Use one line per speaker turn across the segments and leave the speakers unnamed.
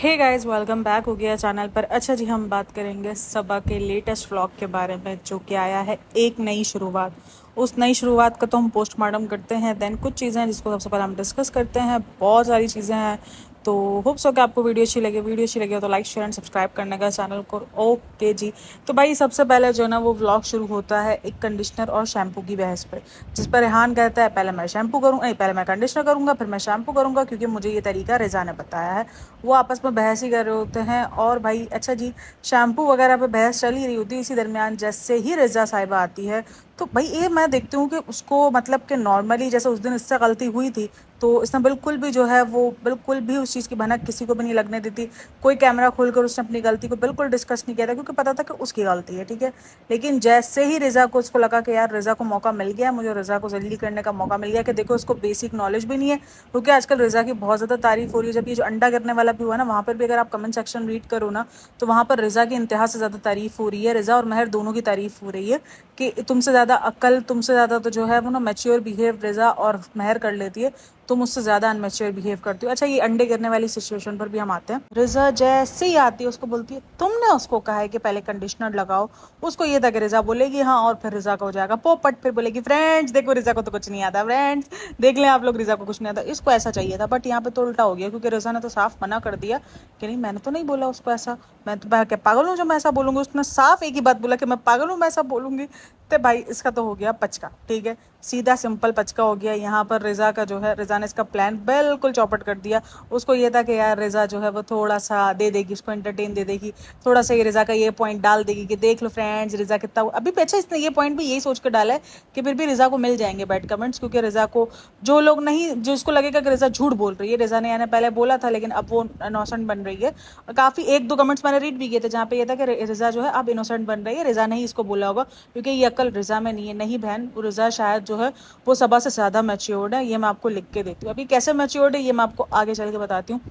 Hey guys, welcome back हो गया channel पर। अच्छा जी, हम बात करेंगे सबा के लेटेस्ट व्लॉग के बारे में जो कि आया है एक नई शुरुआत। उस नई शुरुआत का तो हम पोस्टमार्टम करते हैं, देन कुछ चीज़ें हैं जिसको सबसे पहले हम डिस्कस करते हैं। बहुत सारी चीज़ें हैं, तो होप सो कि आपको वीडियो अच्छी लगे तो लाइक शेयर एंड सब्सक्राइब करने का चैनल को। ओके जी, तो भाई सबसे पहले जो है ना वो व्लॉग शुरू होता है एक कंडीशनर और शैम्पू की बहस पर, जिस पर रेहान कहता है पहले मैं शैम्पू करूँगा, नहीं पहले मैं कंडीशनर करूँगा फिर मैं शैम्पू करूँगा क्योंकि मुझे ये तरीका रिजा ने बताया है। वो आपस में बहस ही कर रहे होते हैं। और भाई अच्छा जी, शैम्पू वगैरह पे बहस चल ही रही होती है, इसी दरमियान जैसे ही रिजा साहिबा आती है तो भाई ये मैं देखती हूँ कि उसको मतलब कि नॉर्मली जैसे उस दिन इससे गलती हुई थी तो इसने बिल्कुल भी जो है वो बिल्कुल भी उस चीज़ की भनक किसी को भी नहीं लगने दी थी। कोई कैमरा खोलकर उसने अपनी गलती को बिल्कुल डिस्कस नहीं किया था क्योंकि पता था कि उसकी गलती है, ठीक है। लेकिन जैसे ही रिजा को उसको लगा कि यार रिजा को मौका मिल गया, मुझे रिजा को जलील करने का मौका मिल गया कि देखो उसको बेसिक नॉलेज भी नहीं है, क्योंकि आजकल रिजा की बहुत ज़्यादा तारीफ हो रही है। जब ये जो अंडा गिरने वाला भी हुआ ना, वहाँ पर भी अगर आप कमेंट सेक्शन रीड करो ना तो वहाँ पर रिजा की इंतहा से ज़्यादा तारीफ हो रही है। रिजा और महर दोनों की तारीफ हो रही है कि तुमसे ज़्यादा अक्ल, तुमसे ज़्यादा तो जो है वो ना मैच्योर बिहेव रिजा और महर कर लेती है, तुम उससे ज़्यादा अनमेच्योर बिहेव करती हो। अच्छा, ये अंडे गिरने वाली सिचुएशन पर भी हम आते हैं। रिजा जैसे ही आती है उसको बोलती है तुमने उसको कहा है कि पहले कंडीशनर लगाओ। उसको ये था कि रिजा बोलेगी हाँ और फिर रिजा का हो जाएगा पोपट, फिर बोलेगी फ्रेंड्स देखो रिजा को तो कुछ नहीं आता, फ्रेंड्स देख लें आप लोग रिजा को कुछ नहीं आता। इसको ऐसा चाहिए था, बट यहाँ पे तो उल्टा हो गया क्योंकि रिजा ने तो साफ मना कर दिया कि नहीं मैंने तो नहीं बोला उसको ऐसा, मैं तो क्या पागल हूँ जो मैं ऐसा बोलूँगी। उसने साफ एक ही बात बोला कि मैं पागल हूँ मैं ऐसा बोलूँगी। तो भाई इसका तो हो गया पचका, ठीक है, सीधा सिंपल पचका हो गया। यहाँ पर रिजा का जो है, रिजा ने इसका प्लान बिल्कुल चौपट कर दिया। उसको ये था कि यार रिजा जो है वो थोड़ा सा दे देगी, उसको एंटरटेन दे देगी, थोड़ा सा ये रिजा का ये पॉइंट डाल देगी कि देख लो फ्रेंड्स रिजा कितना अभी भी अच्छा। इसने ये पॉइंट भी यही सोच कर डाला है कि फिर भी रिजा को मिल जाएंगे बैड कमेंट्स, क्योंकि रिजा को जो लोग नहीं, जो उसको लगेगा कि रिजा झूठ बोल रही है, रिजा ने यानी पहले बोला था लेकिन अब वो इनोसेंट बन रही है। काफ़ी एक दो कमेंट्स मैंने रीड भी किए थे जहाँ पे ये था कि रिजा जो है अब इनोसेंट बन रही है, रिजा ने ही इसको बोला होगा क्योंकि ये अकल रिजा में नहीं है। नहीं बहन, रिजा शायद जो है वो सबा से ज़्यादा मैच्योर्ड है, ये मैं आपको लिख के देती हूँ। अभी कैसे मैच्योर्ड है ये मैं आपको आगे चल के बताती हूँ।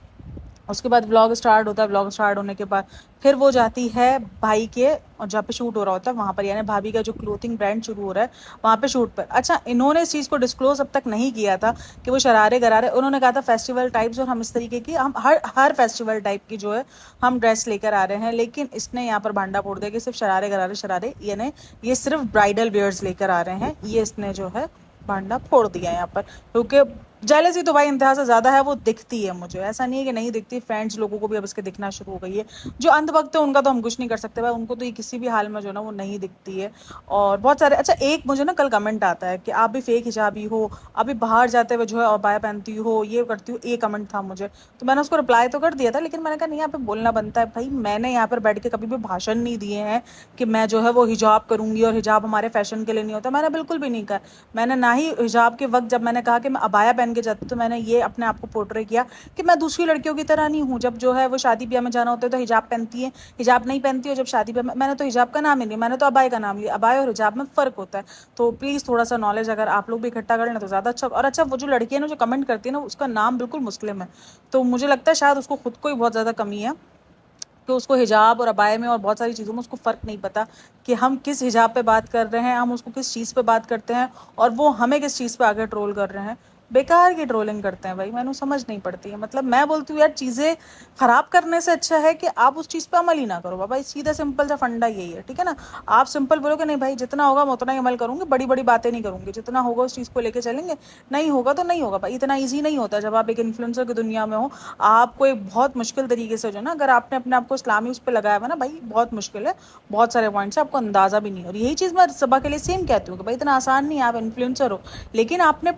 उसके बाद व्लॉग स्टार्ट होता है, व्लॉग स्टार्ट होने के बाद फिर वो जाती है भाई के, और जहाँ पे शूट हो रहा होता है वहाँ पर, यानी भाभी का जो क्लोथिंग ब्रांड शुरू हो रहा है वहाँ पे शूट पर। अच्छा, इन्होंने इस चीज़ को डिस्क्लोज अब तक नहीं किया था कि वो शरारे गरारे, उन्होंने कहा था फेस्टिवल टाइप्स और हम इस तरीके की हम हर फेस्टिवल टाइप की जो है हम ड्रेस लेकर आ रहे हैं। लेकिन इसने यहाँ पर भांडा फोड़ दिया कि सिर्फ शरारे गरारे शरारे, यानी ये सिर्फ ब्राइडल वेयर्स लेकर आ रहे हैं, ये इसने जो है भांडा फोड़ दिया यहाँ पर। क्योंकि जेलसी तो भाई इंतहा से ज़्यादा है, वो दिखती है मुझे, ऐसा नहीं है कि नहीं दिखती। फ्रेंड्स लोगों को भी अब इसके दिखना शुरू हो गई है। जो अंधभक्त है उनका तो हम कुछ नहीं कर सकते भाई, उनको तो ये किसी भी हाल में जो है ना वो नहीं दिखती है। और बहुत सारे, अच्छा एक मुझे ना कल कमेंट आता है कि आप भी फेक हिजाबी हो, अभी बाहर जाते हुए जो है अबाया पहनती हो, ये करती हो, ये कमेंट था मुझे। तो मैंने उसको रिप्लाई तो कर दिया था, लेकिन मैंने कहा नहीं यहाँ पे बोलना बनता है भाई। मैंने यहाँ पर बैठ के कभी भी भाषण नहीं दिए हैं कि मैं जो है वो हिजाब करूंगी और हिजाब हमारे फैशन के लिए नहीं होता, मैंने बिल्कुल भी नहीं कहा। मैंने ना ही हिजाब के वक्त जब मैंने कहा कि मैं अबाया पहन के जाती तो मैंने ये अपने आप को पोर्ट्रे किया कि मैं दूसरी लड़कियों की तरह नहीं हूँ। जब जो है वो शादी ब्याह में जाना होता है तो हिजाब पहनती है, हिजाब नहीं पहनती हो जब शादी ब्याह में। मैंने तो हिजाब का नाम ही नहीं, मैंने तो अबाया का नाम लिया। अबाया और हिजाब में फ़र्क होता है, तो प्लीज़ थोड़ा सा नॉलेज अगर आप लोग भी इकट्ठा कर लें तो ज़्यादा अच्छा। और अच्छा, वो जो लड़की है ना जो कमेंट करती है ना, उसका नाम बिल्कुल मुस्लिम है, तो मुझे लगता है शायद उसको खुद को ही बहुत ज़्यादा कमी है कि उसको हिजाब और अबाया में और बहुत सारी चीज़ों में उसको फ़र्क नहीं पता कि हम किस हिजाब पे बात कर रहे हैं, हम उसको किस चीज़ पे बात करते हैं और वो हमें किस चीज़ पे आगे ट्रोल कर रहे हैं। बेकार की ट्रोलिंग करते हैं भाई, मैंने समझ नहीं पड़ती है। मतलब मैं बोलती हूँ यार, चीज़ें ख़राब करने से अच्छा है कि आप उस चीज़ पे अमल ही ना करो बाबा। सीधा सिंपल सा फंडा यही है, ठीक है ना। आप सिंपल बोलो कि नहीं भाई जितना होगा मैं उतना ही अमल करूँगी, बड़ी बड़ी बातें नहीं करूँगी, जितना होगा उस चीज़ को लेके चलेंगे, नहीं होगा तो नहीं होगा भाई। इतना ईजी नहीं होता जब आप एक इन्फ्लुएंसर की दुनिया में हो। आपको एक बहुत मुश्किल तरीके से जो ना, अगर आपने अपने आप को इस्लामी उस पर लगाया हुआ ना भाई, बहुत मुश्किल है। बहुत सारे पॉइंट्स आपको अंदाज़ा भी नहीं हो। और यही चीज़ मैं सबा के लिए सेम कहती हूँ कि भाई इतना आसान नहीं है, आप इन्फ्लुएंसर हो लेकिन आपने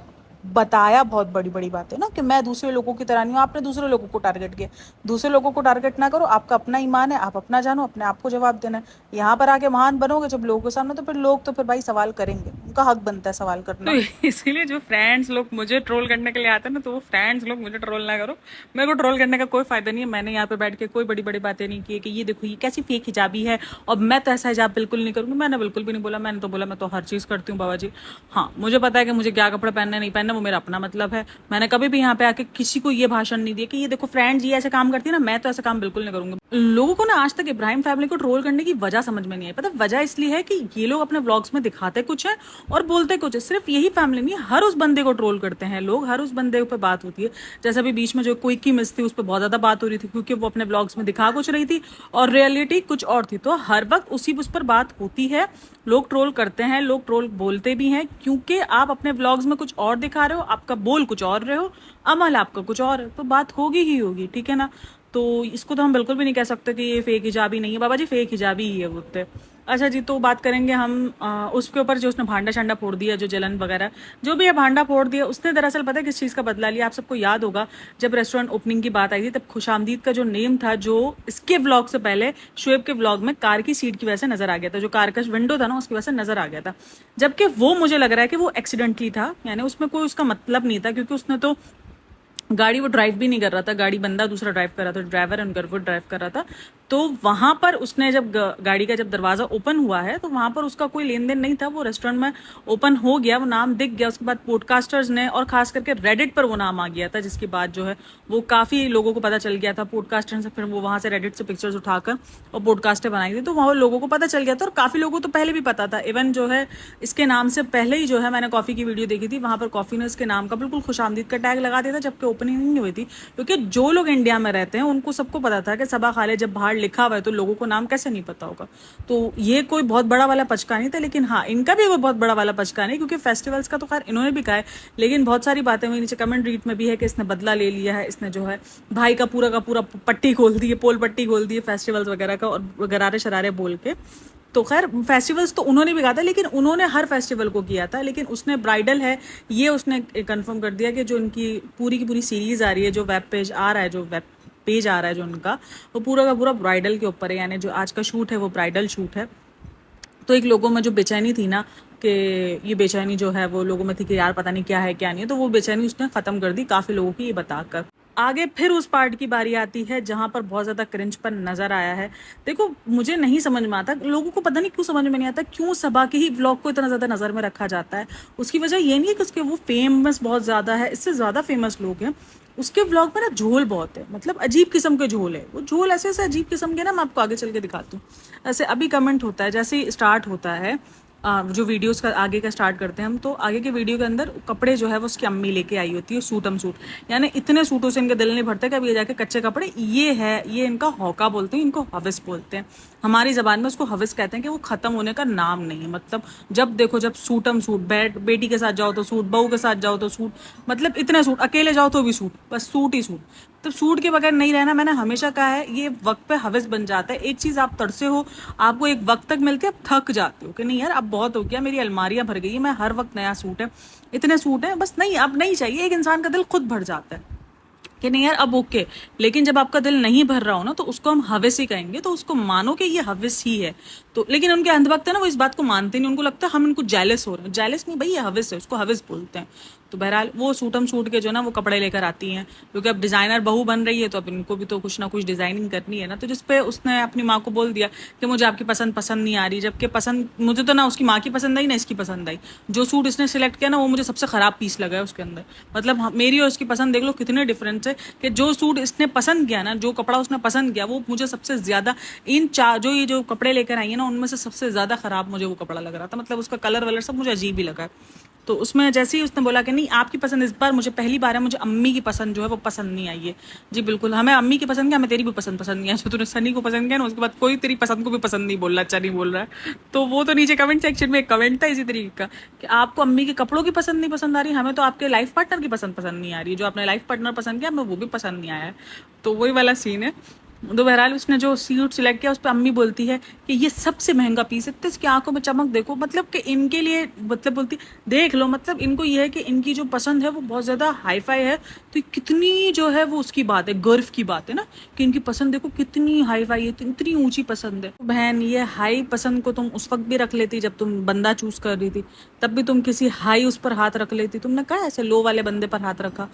बताया बहुत बड़ी बड़ी बातें ना कि मैं दूसरे लोगों की तरह नहीं हूँ। आपने दूसरे लोगों को टारगेट किया, दूसरे लोगों को टारगेट ना करो। आपका अपना ईमान है, आप अपना जानो, अपने आप को जवाब देना है। यहाँ पर आके महान बनोगे जब लोगों के सामने, तो फिर लोग तो फिर भाई सवाल करेंगे, उनका हक बनता है सवाल करना। तो इसीलिए जो फ्रेंड्स लोग मुझे ट्रोल करने के लिए आते हैं ना, तो वो फ्रेंड्स लोग मुझे ट्रोल ना करो। मेरे को ट्रोल करने का कोई फायदा नहीं है। मैंने यहाँ पे बैठ के कोई बड़ी बड़ी बातें नहीं की कि ये देखो ये कैसी फेक हिजाबी है और मैं तो ऐसा हिजाब बिल्कुल नहीं करूँगी। मैंने बिल्कुल भी नहीं बोला। मैंने तो बोला मैं तो हर चीज़ करती हूँ बाबा जी। हाँ, मुझे पता है कि मुझे क्या कपड़े पहनने नहीं पहनने, वो मेरा अपना मतलब है। मैंने कभी भी यहाँ पे आके किसी को ये भाषण नहीं दिया कि ये देखो फ्रेंड्स ये ऐसे काम करती है ना, मैं तो ऐसा काम बिल्कुल नहीं करूंगी। लोगों को ना आज तक इब्राहिम फैमिली को ट्रोल करने की वजह समझ में नहीं आई। पता वजह इसलिए है कि ये लोग अपने व्लॉग्स में दिखाते कुछ है और बोलते कुछ है। सिर्फ यही फैमिली नहीं, हर उस बंदे को ट्रोल करते हैं लोग, हर उस बंदे पे बात होती है। जैसे अभी बीच में जो क्विक की मिस थी उस पर बहुत ज्यादा बात हो रही थी, क्योंकि वो अपने ब्लॉग्स में दिखा कुछ रही थी और रियलिटी कुछ और थी। तो हर वक्त उस पर बात होती है, लोग ट्रोल करते हैं, लोग ट्रोल बोलते भी हैं, क्योंकि आप अपने ब्लॉग्स में कुछ और दिखा रहे हो, आपका बोल कुछ और रहे हो, अमल आपका कुछ और है, तो बात होगी ही होगी, ठीक है ना। तो इसको तो हम बिल्कुल भी नहीं कह सकते कि ये फेक हिजाबी नहीं है, बाबा जी फेक हिजाबी ही है वो तो। अच्छा जी, तो बात करेंगे हम उसके ऊपर जो उसने भांडा शांडा फोड़ दिया, जो जलन वगैरह जो भी है भांडा फोड़ दिया उसने। दरअसल पता है किस चीज़ का बदला लिया? आप सबको याद होगा जब रेस्टोरेंट ओपनिंग की बात आई थी, तब खुशामदीद का जो नेम था, जो इसके व्लॉग से पहले शुएब के व्लॉग में कार की सीट की वजह से नजर आ गया था, जो कार का विंडो था ना उसकी वजह से नजर आ गया था। जबकि वो मुझे लग रहा है कि वो एक्सीडेंटली था, यानी उसमें कोई उसका मतलब नहीं था, क्योंकि उसने तो गाड़ी वो ड्राइव भी नहीं कर रहा था, गाड़ी बंदा दूसरा ड्राइव कर रहा था, ड्राइवर उनकर वो ड्राइव कर रहा था। तो वहां पर उसने जब गाड़ी का जब दरवाजा ओपन हुआ है, तो वहां पर उसका कोई लेन देन नहीं था, वो रेस्टोरेंट में ओपन हो गया, वो नाम दिख गया। उसके बाद पॉडकास्टर्स ने और खास करके रेडिट पर वो नाम आ गया था, जिसकी बात जो है वो काफी लोगों को पता चल गया था पॉडकास्टर से। फिर वो वहां से रेडिट से पिक्चर्स उठाकर और पॉडकास्टें बनाई थी, तो वहां लोगों को पता चल गया था। और काफी लोगों को तो पहले भी पता था, इवन जो है इसके नाम से पहले ही जो है, मैंने कॉफी की वीडियो देखी थी, वहां पर कॉफी ने इसके नाम का बिल्कुल खुशामदीद का टैग लगा दिया था, जबकि ओपनिंग नहीं हुई थी। क्योंकि जो लोग इंडिया में रहते हैं उनको सबको पता था कि सबा खाले जब बाहर लिखा हुआ है तो लोगों को नाम कैसे नहीं पता होगा। तो ये कोई बहुत बड़ा वाला पचका नहीं था, लेकिन हाँ इनका भी कोई बहुत बड़ा वाला पचका नहीं, क्योंकि फेस्टिवल्स का तो खैर इन्होंने भी कहा है, लेकिन बहुत सारी बातें हुई नीचे कमेंट रीड में भी है कि इसने बदला ले लिया है, इसने जो है भाई का पूरा पट्टी खोल दी है, पोल पट्टी खोल दी है फेस्टिवल्स वगैरह का, और गरारे शरारे बोल के। तो खैर फेस्टिवल्स तो उन्होंने भी कहा था, लेकिन उन्होंने हर फेस्टिवल को किया था, लेकिन उसने ब्राइडल है ये उसने कंफर्म कर दिया कि जो इनकी पूरी की पूरी सीरीज आ रही है, जो वेब पेज आ रहा है, जो वेब पेज आ रहा है जो उनका, वो पूरा का पूरा ब्राइडल के ऊपर है, यानी जो आज का शूट है वो ब्राइडल शूट है। तो एक लोगों में जो बेचैनी थी ना, कि ये बेचैनी जो है वो लोगों में थी कि यार पता नहीं क्या है क्या नहीं है, तो वो बेचैनी उसने खत्म कर दी काफी लोगों की ये बताकर। आगे फिर उस पार्ट की बारी आती है जहां पर बहुत ज्यादा क्रिंज पर नजर आया है। देखो मुझे नहीं समझ में आता, लोगों को पता नहीं क्यों समझ में नहीं आता, क्यों सबा के ही व्लॉग को इतना ज्यादा नजर में रखा जाता है। उसकी वजह ये नहीं है कि उसके वो फेमस बहुत ज्यादा है, इससे ज्यादा फेमस लोग हैं। उसके व्लॉग में ना झोल बहुत है, मतलब अजीब किस्म के झोल है, वो झोल ऐसे ऐसे अजीब किस्म के ना, मैं आपको आगे चल के दिखाती हूँ। ऐसे अभी कमेंट होता है, जैसे ही स्टार्ट होता है जो वीडियोस का आगे का स्टार्ट करते हैं हम, तो आगे के वीडियो के अंदर कपड़े जो है वो उसकी अम्मी लेके आई होती है, सूटम सूट, यानी इतने सूटों से इनके दिल नहीं भरता कि अब ये जाके कच्चे कपड़े, ये है ये इनका हौका बोलते हैं, इनको हविस बोलते हैं, हमारी जबान में उसको हविस कहते हैं, कि वो खत्म होने का नाम नहीं है। मतलब जब देखो जब सूटम सूट, बेटी के साथ जाओ तो सूट, बहू के साथ जाओ तो सूट, मतलब इतने सूट, अकेले जाओ तो भी सूट, बस सूट ही सूट। तो सूट के बगैर नहीं रहना, मैंने हमेशा कहा है, ये वक्त पे हविस बन जाता है। एक चीज आप तरसे हो, आपको एक वक्त तक मिलती है, आप थक जाते हो कि नहीं यार अब बहुत हो गया, मेरी अलमारियां भर गई है, मैं हर वक्त नया सूट है, इतने सूट है, बस नहीं अब नहीं चाहिए। एक इंसान का दिल खुद भर जाता है कि नहीं यार अब ओके। लेकिन जब आपका दिल नहीं भर रहा हो ना, तो उसको हम हविस ही कहेंगे, तो उसको मानो कि ये हविस ही है। तो लेकिन उनके अंधभक्त है ना, वो इस बात को मानते नहीं, उनको लगता है हम इनको जेलस हो रहे हैं। जेलस नहीं भाई, ये हविस है, उसको हविस बोलते हैं। तो बहरहाल वो सूटम सूट के जो ना वो कपड़े लेकर आती हैं, क्योंकि अब डिजाइनर बहू बन रही है, तो अब इनको भी तो कुछ ना कुछ डिजाइनिंग करनी है ना। तो जिसपे उसने अपनी माँ को बोल दिया कि मुझे आपकी पसंद नहीं आ रही, जबकि पसंद मुझे तो ना उसकी माँ की पसंद आई ना इसकी पसंद आई। जो सूट इसने सिलेक्ट किया ना, वो मुझे सबसे खराब पीस लगा है उसके अंदर। मतलब मेरी और उसकी पसंद देख लो कितने डिफरेंस है, कि जो सूट इसने पसंद किया ना, जो कपड़ा उसने पसंद किया, वो मुझे सबसे ज्यादा इन चार जो ये जो कपड़े लेकर आई है ना, उनमें से सबसे ज्यादा खराब मुझे वो कपड़ा लग रहा था। मतलब उसका कलर वलर सब मुझे अजीब ही लगा। तो उसमें जैसे ही उसने बोला कि नहीं आपकी पसंद इस बार, मुझे पहली बार है, मुझे अम्मी की पसंद जो है वो पसंद नहीं आई है। जी बिल्कुल, हमें अम्मी की पसंद क्या, हमें तेरी भी पसंद नहीं है। जो तूने सनी को पसंद किया ना, उसके बाद कोई तेरी पसंद को भी पसंद नहीं बोल रहा, अच्छा नहीं बोल रहा है। तो वो तो नीचे कमेंट सेक्शन में एक कमेंट था इसी तरीके का, कि आपको अम्मी के कपड़ों की पसंद नहीं पसंद आ रही, हमें तो आपके लाइफ पार्टनर की पसंद नहीं आ रही है, जो आपने लाइफ पार्टनर पसंद किया हमें वो भी पसंद नहीं आया है। तो वही वाला सीन है। तो बहरहाल उसने जो सूट सिलेक्ट किया उस पर अम्मी बोलती है कि ये सबसे महंगा पीस है, तो इसकी आंखों में चमक देखो, मतलब कि इनके लिए, मतलब बोलती देख लो, मतलब इनको ये है कि इनकी जो पसंद है वो बहुत ज्यादा हाई फाई है। तो कितनी जो है वो उसकी बात है, गर्व की बात है ना, कि इनकी पसंद देखो कितनी हाई फाई है, इतनी ऊंची पसंद है। बहन ये हाई पसंद को तुम उस वक्त भी रख लेती जब तुम बंदा चूज कर रही थी, तब भी तुम किसी हाई उस पर हाथ रख लेती, तुमने कहा ऐसे लो वाले बंदे पर हाथ रखा।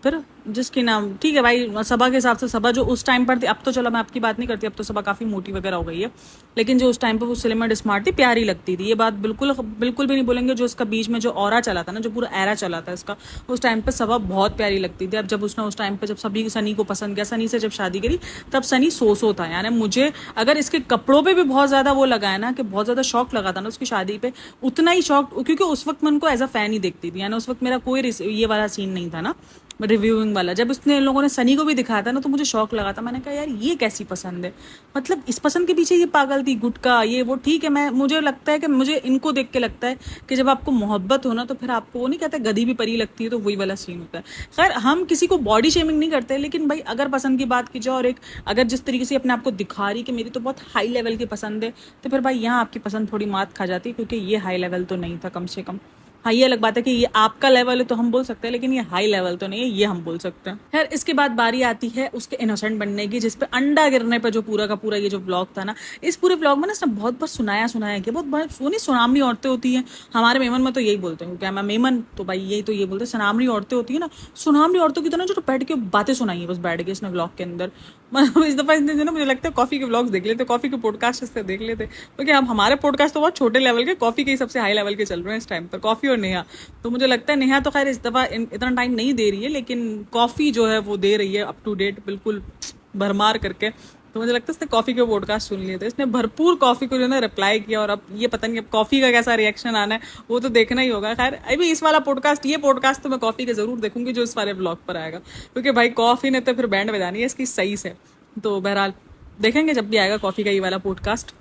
फिर जिसकी नाम ठीक है भाई, सबा के हिसाब से सबा जो उस टाइम पर थी, अब तो चलो मैं आपकी बात नहीं करती, अब तो सबा काफ़ी मोटी वगैरह हो गई है, लेकिन जो उस टाइम पर वो स्लिम एंड स्मार्ट थी, प्यारी लगती थी, ये बात बिल्कुल बिल्कुल भी नहीं बोलेंगे। जो इसका बीच में जो ऑरा चला था ना, जो पूरा एरा चला था इसका, उस टाइम पर सबा बहुत प्यारी लगती थी। अब जब उसने उस टाइम पर जब सभी सनी को पसंद किया, सनी से जब शादी करी, तब सनी सो था। यानी मुझे अगर इसके कपड़ों पे भी बहुत ज़्यादा वो लगा है ना, कि बहुत ज़्यादा शौक लगा था ना उसकी शादी पे, उतना ही शौक, क्योंकि उस वक्त मैं उनको एज अ फैन ही देखती थी। यानी उस वक्त मेरा कोई ये वाला सीन नहीं था ना रिव्यूइंग वाला। जब उसने इन लोगों ने सनी को भी दिखाया था ना, तो मुझे शौक लगा था। मैंने कहा यार ये कैसी पसंद है, मतलब इस पसंद के पीछे ये पागल थी, गुटका ये वो, ठीक है। मैं मुझे लगता है कि मुझे इनको देख के लगता है कि जब आपको मोहब्बत हो ना, तो फिर आपको वो नहीं कहते गधी भी परी लगती है, तो वही वाला सीन होता है। खैर हम किसी को बॉडी शेमिंग नहीं करते, लेकिन भाई अगर पसंद की बात की जाए, और एक अगर जिस तरीके से अपने आप को दिखा रही कि मेरी तो बहुत हाई लेवल की पसंद है, तो फिर भाई यहाँ आपकी पसंद थोड़ी मात खा जाती है, क्योंकि ये हाई लेवल तो नहीं था कम से कम। हाँ ये अलग बात है कि ये आपका लेवल है तो हम बोल सकते हैं, लेकिन ये हाई लेवल तो नहीं है, ये हम बोल सकते हैं। खैर इसके बाद बारी आती है उसके इनोसेंट बनने की, जिसपे अंडा गिरने पर जो पूरा का पूरा ये जो व्लॉग था ना, इस पूरे व्लॉग में ना इसने बहुत बार सुनाया कि बहुत सोनी सुनामनी औरतें होती हैं। हमारे मेमन में तो यही बोलते हैं, क्या मैं मेमन तो भाई यही तो ये बोलते हैं, सुनामनी औरतें होती है ना, सुनामनी औरतों की तरह जो बैठ के बातें सुनाई है बस बैठ के इसने व्लॉग के अंदर। मतलब इस दफा इसने ना, मुझे लगता है कॉफी के व्लॉग्स देख लेते, कॉफी के पॉडकास्ट इससे देख लेते, क्योंकि अब हमारे पॉडकास्ट तो बहुत छोटे लेवल के, कॉफी के सबसे हाई लेवल के चल रहे हैं इस टाइम पर, कॉफी और नेहा। तो मुझे लगता है नेहा तो खैर इस दफ़ा इतना टाइम नहीं दे रही है, लेकिन कॉफ़ी जो है वो दे रही है अप टू डेट बिल्कुल भरमार करके। तो मुझे लगता है इसने कॉफ़ी के पॉडकास्ट सुन लिए थे, इसने भरपूर कॉफ़ी को जो है रिप्लाई किया, और अब ये पता नहीं अब कॉफ़ी का कैसा रिएक्शन आना है वो तो देखना ही होगा। खैर अभी इस वाला पॉडकास्ट, ये पॉडकास्ट तो मैं कॉफ़ी के ज़रूर देखूंगी जो इस वाले ब्लॉग पर आएगा, क्योंकि भाई कॉफ़ी ने तो फिर बैंड बजानी है इसकी सही से। तो बहरहाल देखेंगे जब भी आएगा कॉफ़ी का ये वाला पॉडकास्ट।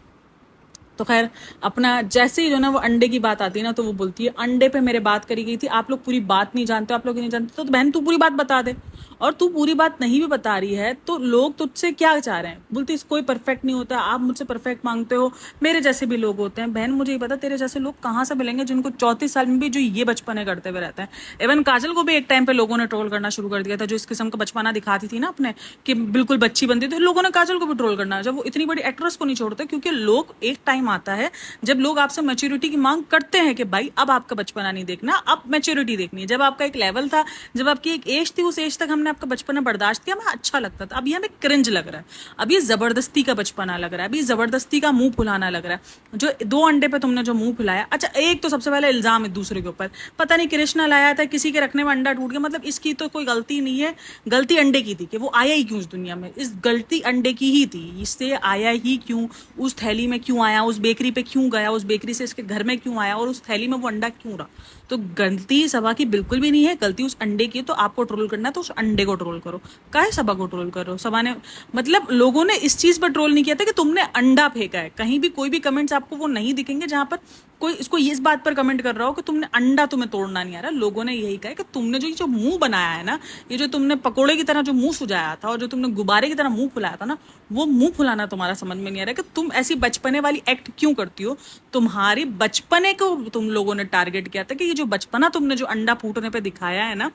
तो खैर अपना जैसे ही जो ना वो अंडे की बात आती है ना, तो वो बोलती है अंडे पे मेरे बात करी गई थी, आप लोग पूरी बात नहीं जानते, आप लोग नहीं जानते, तो बहन तू पूरी बात बता दे। और तू पूरी बात नहीं भी बता रही है तो लोग तुझसे क्या चाह रहे हैं, बोलती कोई परफेक्ट नहीं होता, आप मुझसे परफेक्ट मांगते हो, मेरे जैसे भी लोग होते हैं। बहन मुझे ये पता तेरे जैसे लोग कहाँ से मिलेंगे जिनको 34 साल में भी जो ये बचपने करते हुए रहते हैं। इवन काजल को भी एक टाइम पे लोगों ने ट्रोल करना शुरू कर दिया था, जो इस किस्म का बचपना दिखाती थी ना अपने, कि बिल्कुल बच्ची बनती थी, लोगों ने काजल को भी ट्रोल करना, जब वो इतनी बड़ी एक्ट्रेस को नहीं छोड़ते। क्योंकि लोग एक टाइम आता है जब लोग आपसे मैच्योरिटी की मांग करते हैं कि भाई अब आपका बचपना नहीं देखना, अब मैच्योरिटी देखनी है। जब आपका एक लेवल था, जब आपकी एक एज थी, उस एज तक हमने आपका बचपना बर्दाश्त किया, हमें अच्छा लगता था। अब ये हमें क्रिंज लग रहा है, अब ये जबरदस्ती का बचपना लग रहा है, अभी जबरदस्ती का मुंह फुलाना लग रहा है। जो 2 अंडे पे तुमने जो मुंह फुलाया, अच्छा एक तो सबसे पहले इल्जाम है दूसरे के ऊपर, पता नहीं कृष्णा लाया था, किसी के रखने में अंडा टूट गया, मतलब इसकी तो कोई गलती नहीं है, गलती अंडे की थी कि वो आया ही क्यों इस दुनिया में, इस गलती अंडे की ही थी, इससे आया ही क्यों, उस थैली में क्यों आया, उस बेकरी पे क्यों गया, उस बेकरी से इसके घर में क्यों आया, और उस थैली में वो अंडा क्यों रहा। तो गलती सबा की बिल्कुल भी नहीं है, गलती उस अंडे की है। तो आपको ट्रोल करना है तो उस अंडे को ट्रोल करो, काहे सबा को ट्रोल कर रहे हो। सबा ने मतलब लोगों ने इस चीज पर ट्रोल नहीं किया था कि तुमने अंडा फेंका है, कहीं भी कोई भी कमेंट्स आपको वो नहीं दिखेंगे जहां पर कोई इसको इस बात पर कमेंट कर रहा हो कि तुमने अंडा, तुम्हें तोड़ना नहीं आ रहा। लोगों ने यही कहा कि तुमने जो मुंह बनाया है ना, ये जो तुमने पकोड़े की तरह जो मुंह सुझाया था, और जो तुमने गुब्बारे की तरह मुंह फुलाया था ना, वो मुंह फुलाना तुम्हारा समझ में नहीं आ रहा कि तुम ऐसी बचपने वाली एक्ट क्यों करती हो। तुम्हारे बचपने को तुम लोगों ने टारगेट किया था कि ये जो बचपना तुमने जो अंडा फूटने पे दिखाया है ना,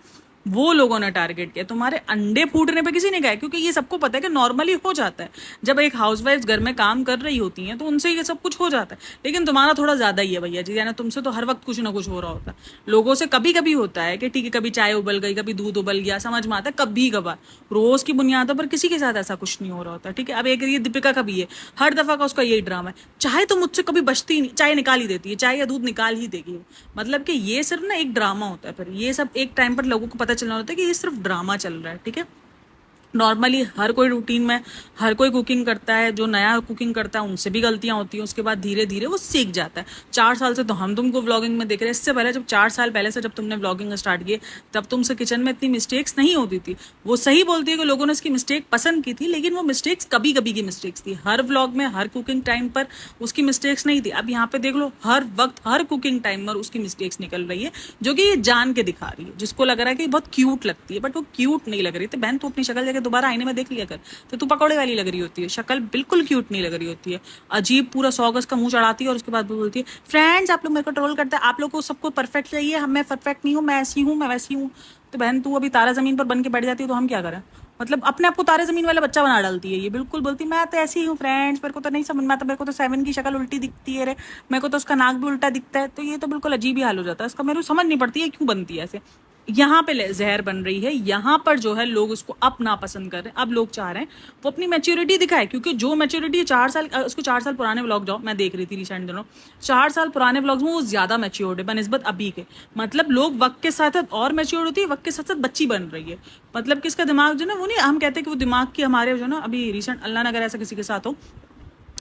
वो लोगों ने टारगेट किया। तुम्हारे अंडे फूटने पे किसी ने कहा, क्योंकि ये सबको पता है कि नॉर्मली हो जाता है, जब एक हाउसवाइफ घर में काम कर रही होती हैं तो उनसे ये सब कुछ हो जाता है। लेकिन तुम्हारा थोड़ा ज्यादा ही है भैया जी, यानी तुमसे तो हर वक्त कुछ ना कुछ हो रहा होता है। लोगों से कभी कभी होता है कि ठीक है, कभी चाय उबल गई, कभी दूध उबल गया, समझ में आता है, कभी कभार, रोज की बुनियादों पर किसी के साथ ऐसा कुछ नहीं हो रहा होता। ठीक है, अब एक ये दीपिका का भी है, हर दफा का उसका यही ड्रामा है, चाहे तो मुझसे कभी बचती नहीं, चाय निकाल ही देती है, चाय या दूध निकाल ही देगी। मतलब कि ये सिर्फ ना एक ड्रामा होता है, फिर ये सब एक टाइम पर लोगों को पता चलना होता है कि ये सिर्फ ड्रामा चल रहा है। ठीक है, नॉर्मली हर कोई रूटीन में हर कोई कुकिंग करता है, जो नया कुकिंग करता है उनसे भी गलतियां होती हैं, उसके बाद धीरे धीरे वो सीख जाता है। 4 साल से तो हम तुमको व्लॉगिंग में देख रहे हैं, इससे पहले जब 4 साल पहले से जब तुमने व्लॉगिंग स्टार्ट किए, तब तुमसे किचन में इतनी मिस्टेक्स नहीं होती थी। वो सही बोलती है कि लोगों ने उसकी मिस्टेक पसंद की थी, लेकिन वो मिस्टेक्स कभी कभी की मिस्टेक्स थी, हर व्लॉग में हर कुकिंग टाइम पर उसकी मिस्टेक्स नहीं थी। अब यहाँ पे देख लो, हर वक्त हर कुकिंग टाइम पर उसकी मिस्टेक्स निकल रही है, जो कि ये जान के दिखा रही है, जिसको लग रहा है कि बहुत क्यूट लगती है, बट वो क्यूट नहीं लग रही थी। बहन तू अपनी शक्ल देखे दोबारा आईने में देख लिया कर, तो तू पकौड़े वाली लग रही होती है, शक्ल बिल्कुल क्यूट नहीं लग रही होती है, अजीब पूरा 100 गज का मुंह चढ़ाती है, और उसके बाद बोलती है फ्रेंड्स आप लोग मेरे को ट्रोल करते हैं, आप लोग को सबको परफेक्ट चाहिए, मैं परफेक्ट नहीं हूँ, मैं ऐसी हूँ, मैं वैसी हूँ। तो बहन तू अभी तारा जमीन पर बन के बैठ जाती है तो हम क्या करें। मतलब अपने आप को तारे जमीन वाला बच्चा बना डालती है ये, बिल्कुल बोलती मैं तो ऐसी हूँ फ्रेंड्स, मेरे को तो नहीं समझ में आता, मेरे को तो 7 की शक्ल उल्टी दिखती है, रे मेरे को तो उसका नाक भी उल्टा दिखता है। तो ये तो बिल्कुल अजीब ही हाल हो जाता है इसका, मेरे को समझ नहीं पड़ती है क्यों बनती है ऐसे। यहाँ पे जहर बन रही है, यहाँ पर जो है लोग उसको अब नापसंद कर रहे हैं। अब लोग चाह रहे हैं वो अपनी मैच्योरिटी दिखाए, क्योंकि जो मैच्योरिटी 4 साल, उसको 4 साल पुराने व्लॉग जाओ, मैं देख रही थी रिसेंट दिनों, 4 साल पुराने व्लॉग्स में वो ज्यादा मैच्योर्ड है बनस्बत अभी के। मतलब लोग वक्त के साथ साथ और मैच्योर होती है, वक्त के साथ साथ बच्ची बन रही है। मतलब किसका दिमाग जो ना, वो नहीं, हम कहते हैं कि वो दिमाग की हमारे जो ना, अभी रिसेंट अल्लाह ना करे ऐसा किसी के साथ हो,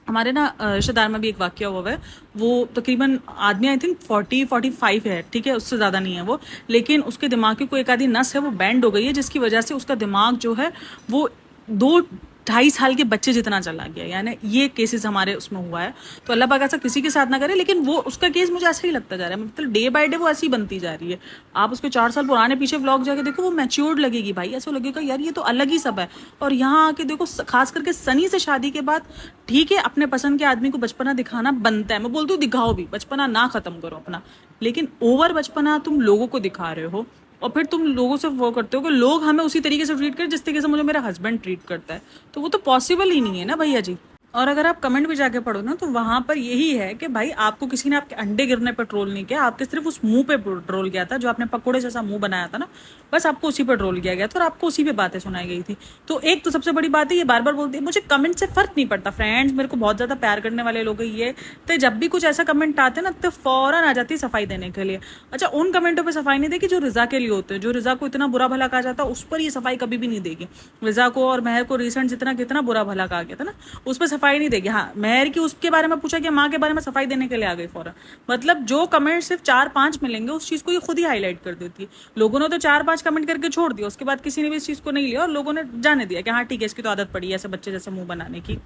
हमारे ना रिश्तेदार में भी एक वाक्य हुआ है। वो तकरीबन आदमी आई थिंक 40-45 है, ठीक है, उससे ज़्यादा नहीं है वो, लेकिन उसके दिमाग की कोई एक आधी नस है वो बैंड हो गई है, जिसकी वजह से उसका दिमाग जो है वो 2-2.5 साल के बच्चे जितना चला गया। यानी ये केसेस हमारे उसमें हुआ है। तो अल्लाह पाक ऐसा किसी के साथ ना करे, लेकिन वो उसका केस मुझे ऐसा ही लगता जा रहा है, मतलब डे बाय डे वो ऐसी बनती जा रही है। आप उसके 4 साल पुराने पीछे व्लॉग जाके देखो, वो मैच्योर्ड लगेगी भाई, ऐसा लगेगा यार ये तो अलग ही सब है। और यहाँ आके देखो, खास करके सनी से शादी के बाद, ठीक है अपने पसंद के आदमी को बचपना दिखाना बनता है, मैं बोलती हूँ दिखाओ भी, बचपना ना खत्म करो अपना, लेकिन ओवर बचपना तुम लोगों को दिखा रहे हो, और फिर तुम लोगों से वो करते हो कि लोग हमें उसी तरीके से ट्रीट करें जिस तरीके से मुझे मेरा हस्बैंड ट्रीट करता है। तो वो तो पॉसिबल ही नहीं है ना भैया जी। और अगर आप कमेंट भी जाके पढ़ो ना, तो वहां पर यही है कि भाई आपको किसी ने आपके अंडे गिरने पर ट्रोल नहीं किया, आपके सिर्फ उस मुंह पे ट्रोल किया था, जो आपने पकोड़े जैसा मुंह बनाया था ना, बस आपको उसी पर ट्रोल किया गया था और आपको उसी पे बातें सुनाई गई थी। तो एक तो सबसे बड़ी बात है, ये बार बार बोलती है, मुझे कमेंट से फर्क नहीं पड़ता फ्रेंड्स, मेरे को बहुत ज्यादा प्यार करने वाले लोग ये, तो जब भी कुछ ऐसा कमेंट आते हैं ना, तो फौरन आ जाती है सफाई देने के लिए। अच्छा, उन कमेंटों पर सफाई नहीं देगी जो रिजा के लिए होते हैं, जो रिजा को इतना बुरा भला कहा जाता है, उस पर ये सफाई कभी भी नहीं देगी। रिजा को और महर को रिसेंट जितना कितना बुरा भला कहा गया था ना, उस पर सफाई नहीं देगी। हाँ, महर की उसके बारे में पूछा कि माँ के बारे में सफाई देने के लिए आ गई फौरन। मतलब जो कमेंट सिर्फ 4-5 मिलेंगे, उस चीज को ये खुद ही हाईलाइट कर देती है। लोगों ने तो 4-5 कमेंट करके छोड़ दिया, उसके बाद किसी ने भी इस चीज को नहीं लिया और लोगों ने जाने दिया कि हाँ ठीक है, इसकी तो आदत पड़ी है ऐसे बच्चे जैसे मुंह बनाने की।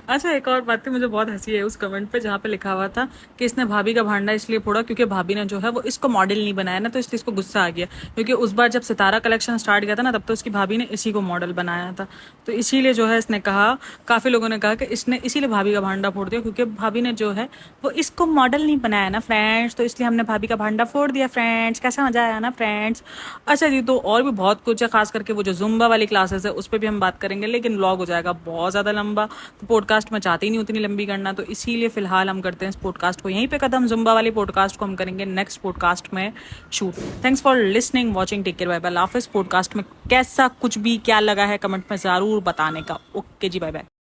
अच्छा, एक और बात थी, मुझे बहुत हंसी है उस कमेंट पे जहाँ पे लिखा हुआ था कि इसने भाभी का भांडा इसलिए फोड़ा क्योंकि भाभी ने जो है वो इसको मॉडल नहीं बनाया ना, तो इसलिए इसको गुस्सा आ गया। क्योंकि उस बार जब सितारा कलेक्शन स्टार्ट किया था ना, तब तो उसकी भाभी ने इसी को मॉडल बनाया था, तो इसीलिए जो है इसने कहा, काफी लोगों ने कहा कि इसने इसीलिए भाभी का भांडा फोड़ दिया, क्योंकि भाभी ने जो है वो इसको मॉडल नहीं बनाया ना फ्रेंड्स, तो इसलिए हमने भाभी का भांडा फोड़ दिया फ्रेंड्स। कैसा मजा आया ना फ्रेंड्स। अच्छा जी, तो और भी बहुत कुछ है, खास करके वो जो जुम्बा वाली क्लासेस है उस पर भी हम बात करेंगे, लेकिन व्लॉग हो जाएगा बहुत ज़्यादा लंबा, तो पॉडकास्ट में चाहती नहीं उतनी लंबी करना, तो इसीलिए फिलहाल हम करते हैं इस पॉडकास्ट को यहीं पे खत्म। जुम्बा वाली पॉडकास्ट को हम करेंगे नेक्स्ट पॉडकास्ट में shoot. Thanks for listening, watching, take care, bye bye. Laugh इस पॉडकास्ट में कैसा कुछ भी क्या लगा है कमेंट में ज़रूर बताने का। ओके जी, बाय बाय।